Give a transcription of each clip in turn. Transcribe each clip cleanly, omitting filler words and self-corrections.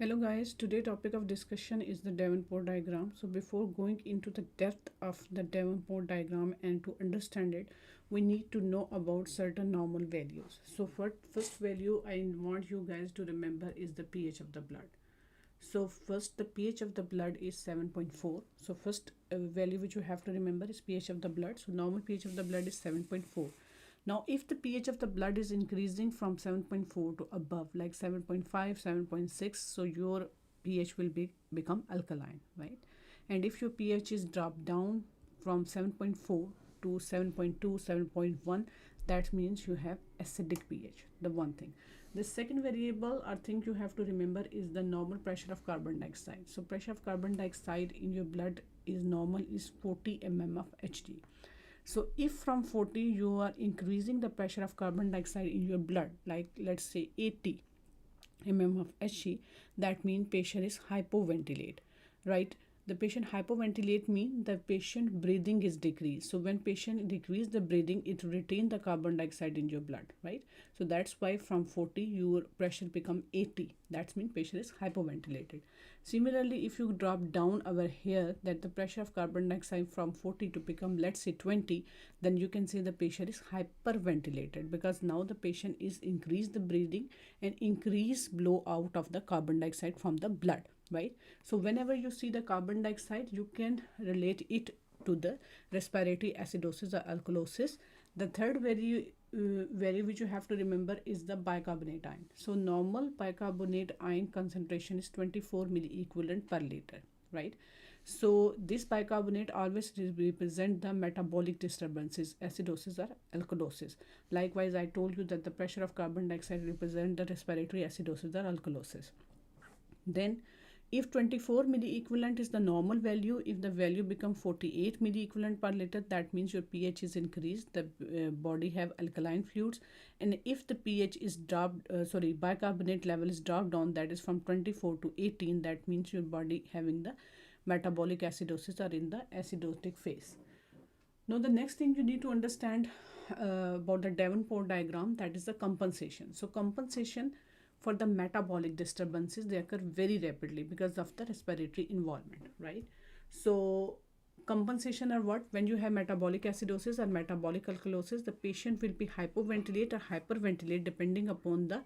Hello guys, today topic of discussion is the Davenport diagram. So before going into the depth of the Davenport diagram and to understand it, we need to know about certain normal values. So first value I want you guys to remember is the pH of the blood. So first the pH of the blood is 7.4. So first value which you have to remember is pH of the blood. So normal pH of the blood is 7.4. Now, if the pH of the blood is increasing from 7.4 to above, like 7.5, 7.6, so your pH will become alkaline, right? And if your pH is dropped down from 7.4 to 7.2, 7.1, that means you have acidic pH, the one thing. The second variable or thing you have to remember is the normal pressure of carbon dioxide. So pressure of carbon dioxide in your blood is normal is 40 mm of Hg. So if from 40 you are increasing the pressure of carbon dioxide in your blood, like let's say 80 mm of Hg, that means patient is hypoventilate, right? The patient hypoventilate means the patient breathing is decreased. So when patient decrease the breathing, it retain the carbon dioxide in your blood, right? So that's why from 40 your pressure become 80. That means patient is hypoventilated. Similarly, if you drop down over here that the pressure of carbon dioxide from 40 to become let's say 20, then you can say the patient is hyperventilated because now the patient is increase the breathing and increase blow out of the carbon dioxide from the blood, right? So whenever you see the carbon dioxide, you can relate it to the respiratory acidosis or alkalosis. The third value which you have to remember is the bicarbonate ion. So normal bicarbonate ion concentration is 24 milliequivalent per liter, right? So this bicarbonate always represent the metabolic disturbances, acidosis or alkalosis. Likewise, I told you that the pressure of carbon dioxide represent the respiratory acidosis or alkalosis. Then if 24 milliequivalent is the normal value, if the value become 48 milliequivalent per liter, that means your pH is increased, the body have alkaline fluids. And if the pH is dropped, bicarbonate level is dropped down, that is from 24 to 18, that means your body having the metabolic acidosis or in the acidotic phase. Now the next thing you need to understand about the Davenport diagram, that is the compensation. So compensation for the metabolic disturbances, they occur very rapidly because of the respiratory involvement, right? So compensation are what? When you have metabolic acidosis or metabolic alkalosis, the patient will be hypoventilate or hyperventilate depending upon the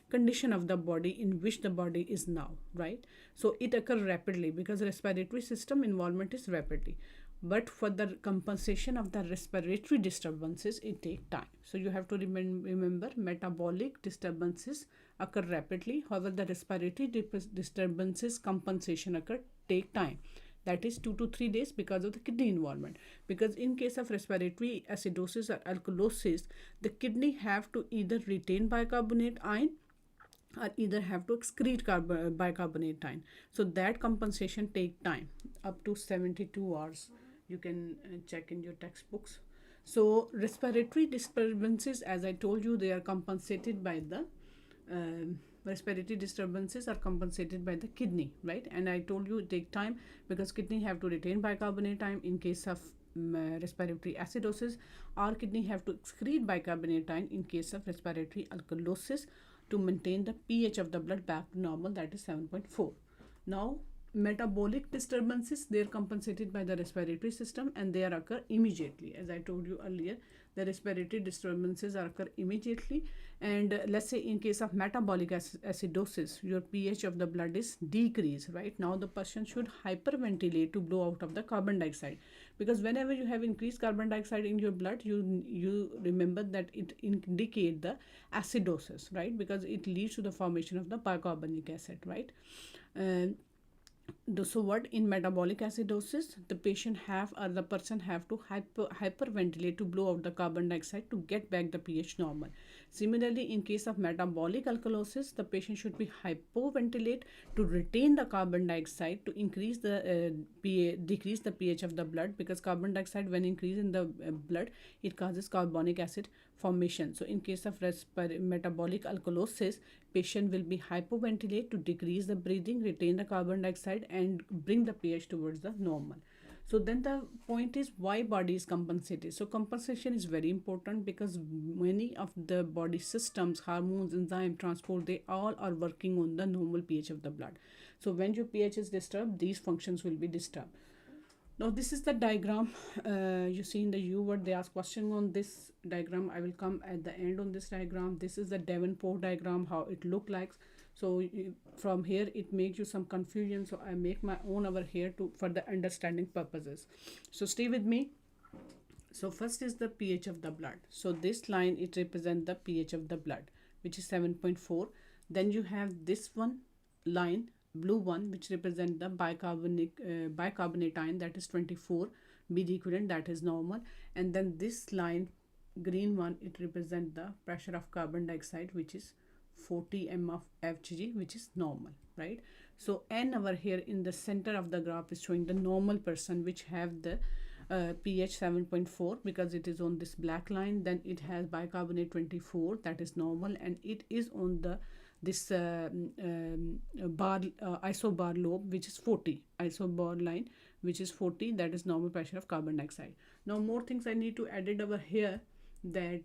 condition of the body in which the body is now, right? So it occurs rapidly because respiratory system involvement is rapidly, but for the compensation of the respiratory disturbances it take time. So you have to remember metabolic disturbances occur rapidly, however the respiratory disturbances compensation occur take time, that is 2 to 3 days because of the kidney involvement. Because in case of respiratory acidosis or alkalosis, the kidney have to either retain bicarbonate ion or either have to excrete bicarbonate ion. So that compensation take time up to 72 hours. You can check in your textbooks. So respiratory disturbances, as I told you, they are compensated by the respiratory disturbances are compensated by the kidney, right? And I told you it take time because kidney have to retain bicarbonate ion in case of respiratory acidosis, or kidney have to excrete bicarbonate ion in case of respiratory alkalosis to maintain the pH of the blood back to normal, that is 7.4. Now metabolic disturbances, they are compensated by the respiratory system and they occur immediately. As I told you earlier, the respiratory disturbances occur immediately. And let's say in case of metabolic acidosis, your pH of the blood is decreased, right? Now the person should hyperventilate to blow out of the carbon dioxide, because whenever you have increased carbon dioxide in your blood, you remember that it indicate the acidosis, right? Because it leads to the formation of the bicarbonic acid, right? So what in metabolic acidosis, the patient have or the person have to hyperventilate to blow out the carbon dioxide to get back the pH normal. Similarly, in case of metabolic alkalosis, the patient should be hypoventilate to retain the carbon dioxide to increase the decrease the pH of the blood, because carbon dioxide when increase in the blood, it causes carbonic acid formation. So in case of metabolic alkalosis, patient will be hypoventilate to decrease the breathing, retain the carbon dioxide and bring the pH towards the normal. So then the point is why body is compensated. So compensation is very important because many of the body systems, hormones, enzyme, transport, they all are working on the normal pH of the blood. So when your pH is disturbed, these functions will be disturbed. Now this is the diagram. You see in the U word they ask question on this diagram. I will come at the end on this diagram. This is the Davenport diagram, how it look like. So from here it makes you some confusion, so I make my own over here to for the understanding purposes. So stay with me. So first is the pH of the blood. So this line, it represents the pH of the blood, which is 7.4. Then you have this one line, blue one, which represent the bicarbonate ion, that is 24, BD equivalent, that is normal. And then this line, green one, it represent the pressure of carbon dioxide, which is 40 m of Fg, which is normal, right? So n over here in the center of the graph is showing the normal person, which have the pH 7.4 because it is on this black line. Then it has bicarbonate 24, that is normal, and it is on the this isobar lobe, which is 40, isobar line, which is 40, that is normal pressure of carbon dioxide. Now more things I need to add it over here, that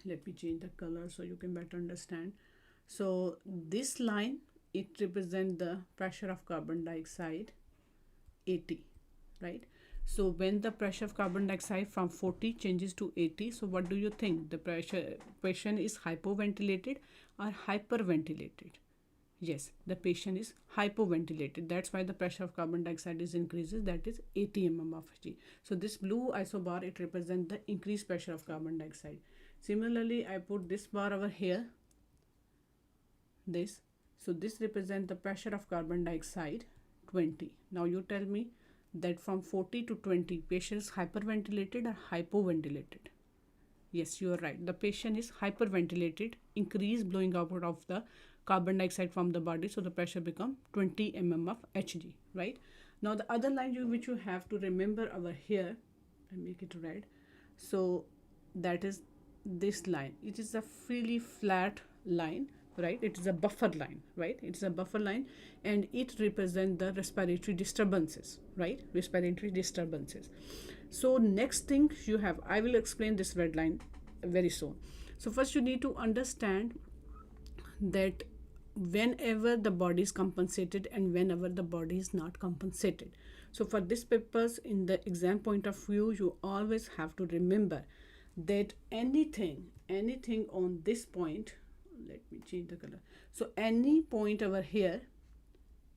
let me change the color so you can better understand. So this line, it represents the pressure of carbon dioxide 80, right? So when the pressure of carbon dioxide from 40 changes to 80, so what do you think? The patient is hypoventilated or hyperventilated? Yes, the patient is hypoventilated. That's why the pressure of carbon dioxide is increases, that is 80 mm of Hg. So this blue isobar, it represents the increased pressure of carbon dioxide. Similarly, I put this bar over here, this. So this represents the pressure of carbon dioxide 20. Now you tell me that from 40 to 20, patient is hyperventilated or hypoventilated? Yes, you are right. The patient is hyperventilated, increase blowing out of the carbon dioxide from the body, so the pressure become 20 mm of Hg, right? Now the other line which you have to remember over here, I make it red. So that is this line. It is a freely flat line, right? It is a buffer line, right? It's a buffer line, and it represents the respiratory disturbances, right? Respiratory disturbances. So next thing you have, I will explain this red line very soon. So first you need to understand that whenever the body is compensated and whenever the body is not compensated. So for this purpose, in the exam point of view, you always have to remember that anything on this point, let me change the color. So any point over here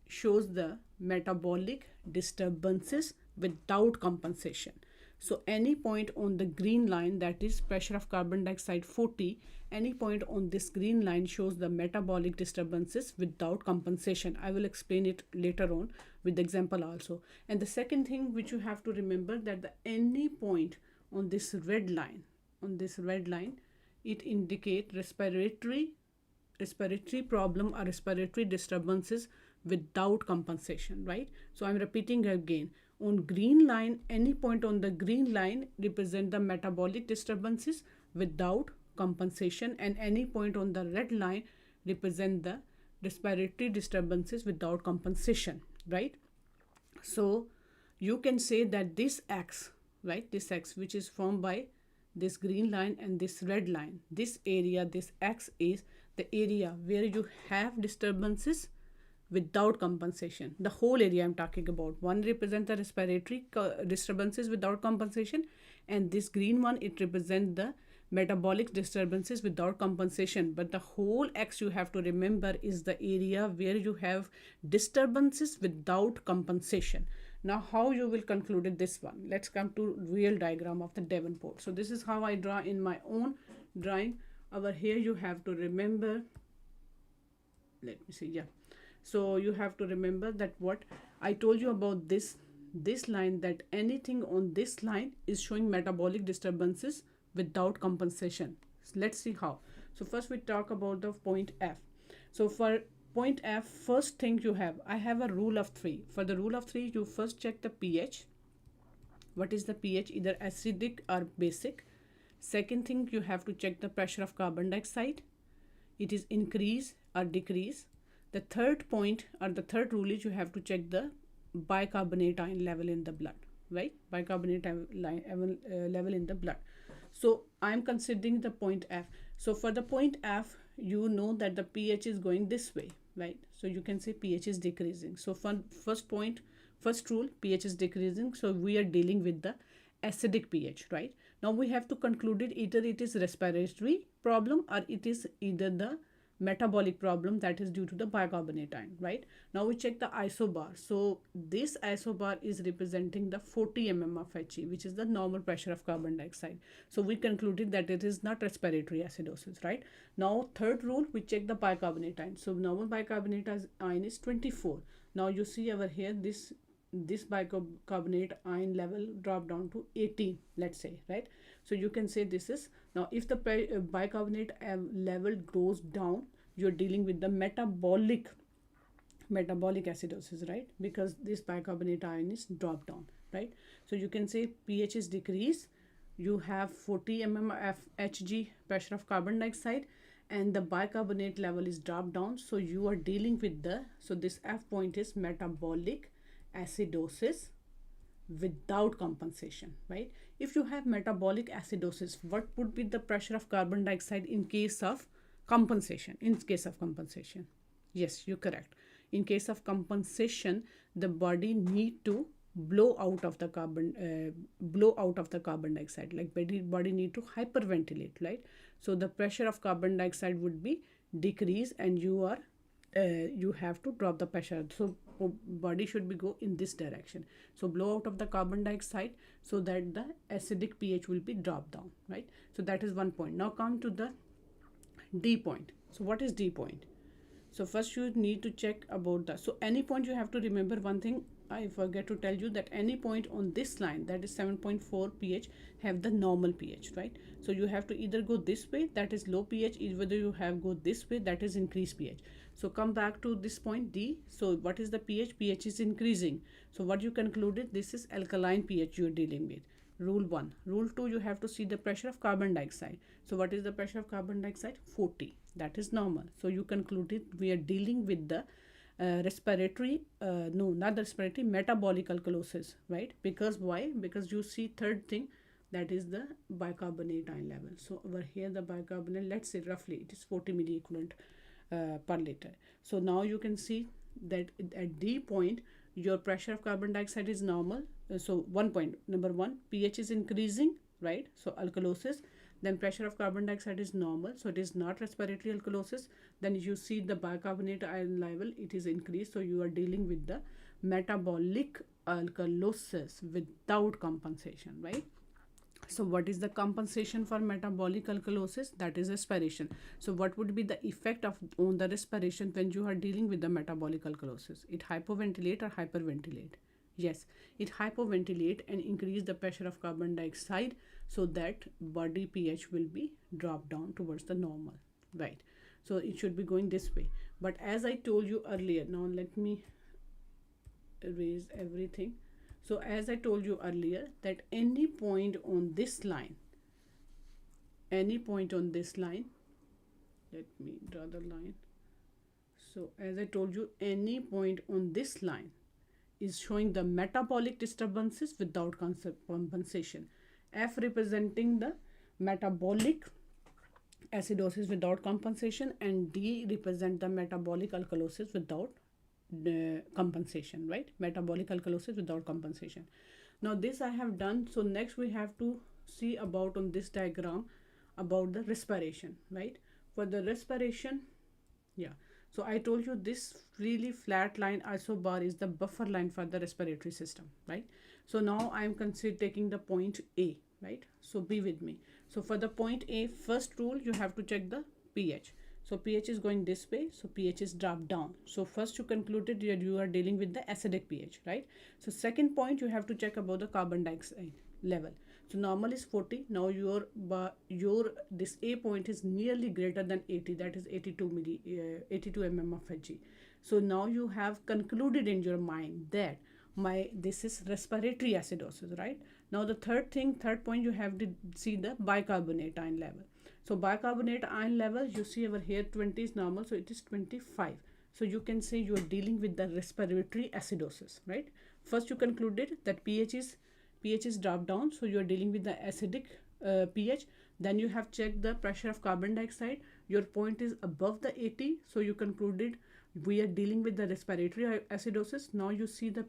shows the metabolic disturbances without compensation. So any point on the green line, that is pressure of carbon dioxide 40, any point on this green line shows the metabolic disturbances without compensation. I will explain it later on with the example also. And the second thing which you have to remember, that the any point on this red line, it indicate respiratory problem or respiratory disturbances without compensation, right? So I'm repeating again. On green line, any point on the green line represent the metabolic disturbances without compensation, and any point on the red line represent the respiratory disturbances without compensation, right? So you can say that this X, right, this X which is formed by this green line and this red line, this area, this X is the area where you have disturbances without compensation. The whole area I'm talking about. One represents the respiratory disturbances without compensation, and this green one, it represents the metabolic disturbances without compensation. But the whole X you have to remember is the area where you have disturbances without compensation. Now how you will conclude this one? Let's come to real diagram of the Davenport. So this is how I draw in my own drawing. Over here you have to remember, let me see, yeah. So you have to remember that what I told you about this line, that anything on this line is showing metabolic disturbances without compensation. So let's see how. So first we talk about the point F. So for point F, first thing you have, I have a rule of 3. For the rule of 3, you first check the pH. What is the pH? Either acidic or basic. Second thing, you have to check the pressure of carbon dioxide. It is increase or decrease. The third point or the third rule is you have to check the bicarbonate ion level in the blood, right? Bicarbonate level in the blood. So I'm considering the point F. So for the point F, you know that the pH is going this way, right? So you can say pH is decreasing. So first point, first rule, pH is decreasing. So we are dealing with the acidic pH, right? Now we have to conclude it, either it is respiratory problem or it is either the metabolic problem that is due to the bicarbonate ion, right? Now we check the isobar. So this isobar is representing the 40 mm of He, which is the normal pressure of carbon dioxide. So we concluded that it is not respiratory acidosis, right? Now third rule, we check the bicarbonate ion. So normal bicarbonate ion is 24. Now you see over here this bicarbonate ion level drop down to 18, let's say, right? So you can say this is, now if the bicarbonate level goes down, you're dealing with the metabolic acidosis, right? Because this bicarbonate ion is dropped down, right? So you can say pH is decreased, you have 40 mm Hg pressure of carbon dioxide, and the bicarbonate level is dropped down. So you are dealing with the, so this F point is metabolic acidosis without compensation, right? If you have metabolic acidosis, what would be the pressure of carbon dioxide in case of compensation? In case of compensation, yes, you're correct. In case of compensation, the body need to blow out of the carbon dioxide, like body need to hyperventilate, right? So the pressure of carbon dioxide would be decreased, and you have to drop the pressure. So body should be go in this direction, so blow out of the carbon dioxide so that the acidic pH will be dropped down, right? So that is one point. Now come to the D point. So what is D point? So first you need to check about that. So any point, you have to remember one thing I forget to tell you, that any point on this line, that is 7.4 pH, have the normal pH, right? So you have to either go this way, that is low pH, whether you have go this way, that is increased pH. So come back to this point D. So what is the pH? pH is increasing. So what you concluded, this is alkaline pH you are dealing with. Rule 1. Rule 2, you have to see the pressure of carbon dioxide. So what is the pressure of carbon dioxide? 40. That is normal. So you concluded we are dealing with the metabolic alkalosis, right? Because why? Because you see third thing, that is the bicarbonate ion level. So over here the bicarbonate, let's say roughly it is 40 milliequivalent per liter. So now you can see that at D point your pressure of carbon dioxide is normal. So one point, number one, pH is increasing, right? So alkalosis. Then pressure of carbon dioxide is normal, so it is not respiratory alkalosis. Then you see the bicarbonate ion level, it is increased, so you are dealing with the metabolic alkalosis without compensation, right? So what is the compensation for metabolic alkalosis? That is respiration. So what would be the effect of on the respiration when you are dealing with the metabolic alkalosis? It hypoventilate or hyperventilate? Yes, it hypoventilate and increase the pressure of carbon dioxide, so that body pH will be dropped down towards the normal, right? So it should be going this way. But as I told you earlier, now let me erase everything. So as I told you earlier, that any point on this line, let me draw the line. So as I told you, any point on this line is showing the metabolic disturbances without compensation. F representing the metabolic acidosis without compensation, and D represent the metabolic alkalosis without compensation, right? Metabolic alkalosis without compensation. Now this I have done. So next we have to see about on this diagram about the respiration, right? For the respiration, yeah. So I told you this really flat line isobar is the buffer line for the respiratory system, right? So now I am taking the point A, right? So be with me. So for the point A, first rule, you have to check the pH. So pH is going this way, so pH is dropped down. So first you concluded that you are dealing with the acidic pH, right? So second point, you have to check about the carbon dioxide level. So normal is 40. Now your this A point is nearly greater than 80, that is 82 mm of Hg. So now you have concluded in your mind that this is respiratory acidosis, right? Now the third point, you have to see the bicarbonate ion level. So bicarbonate ion level, you see over here 20 is normal, so it is 25, So you can say you are dealing with the respiratory acidosis, right? First you concluded that pH is dropped down, so you are dealing with the acidic pH. Then you have checked the pressure of carbon dioxide. Your point is above the 80, so you concluded we are dealing with the respiratory acidosis. Now you see the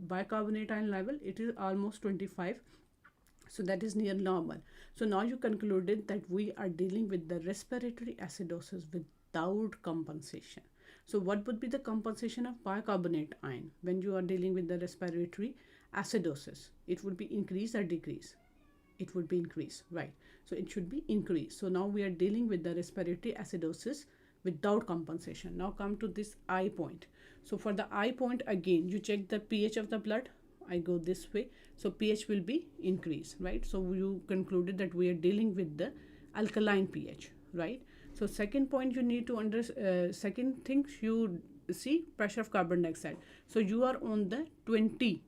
bicarbonate ion level, it is almost 25, so that is near normal. So now you concluded that we are dealing with the respiratory acidosis without compensation. So what would be the compensation of bicarbonate ion when you are dealing with the respiratory acidosis? It would be increase or decrease? It would be increase, right? So it should be increase. So now we are dealing with the respiratory acidosis without compensation. Now come to this I point. So for the I point, again you check the pH of the blood. I go this way, so pH will be increased, right? So you concluded that we are dealing with the alkaline pH, right? So second point you need to second thing you see pressure of carbon dioxide. So you are on the 20,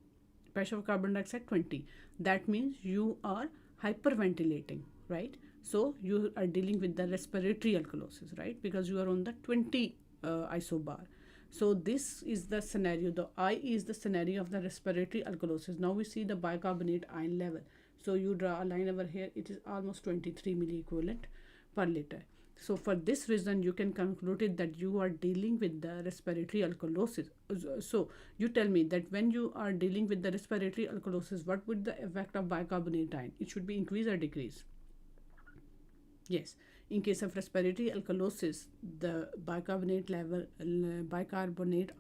pressure of carbon dioxide 20. That means you are hyperventilating, right? So you are dealing with the respiratory alkalosis, right? Because you are on the 20 isobar. So this is the scenario. The I is the scenario of the respiratory alkalosis. Now we see the bicarbonate ion level. So you draw a line over here. It is almost 23 milliequivalent per liter. So for this reason, you can conclude that you are dealing with the respiratory alkalosis. So you tell me that when you are dealing with the respiratory alkalosis, what would the effect of bicarbonate ion? It should be increase or decrease? Yes. In case of respiratory alkalosis, the bicarbonate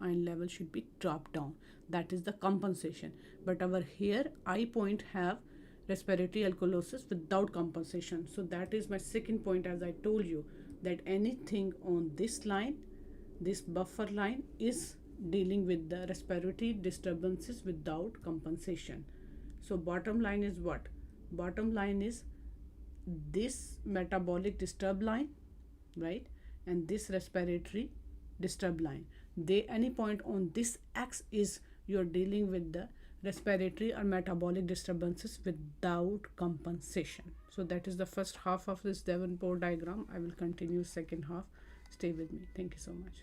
ion level should be dropped down. That is the compensation. But over here, I point have respiratory alkalosis without compensation. So that is my second point, as I told you, that anything on this line, this buffer line, is dealing with the respiratory disturbances without compensation. So bottom line is what? Bottom line is this metabolic disturb line, right? And this respiratory disturb line. They any point on this x is you're dealing with the respiratory or metabolic disturbances without compensation. So that is the first half of this Davenport diagram. I will continue second half. Stay with me. Thank you so much.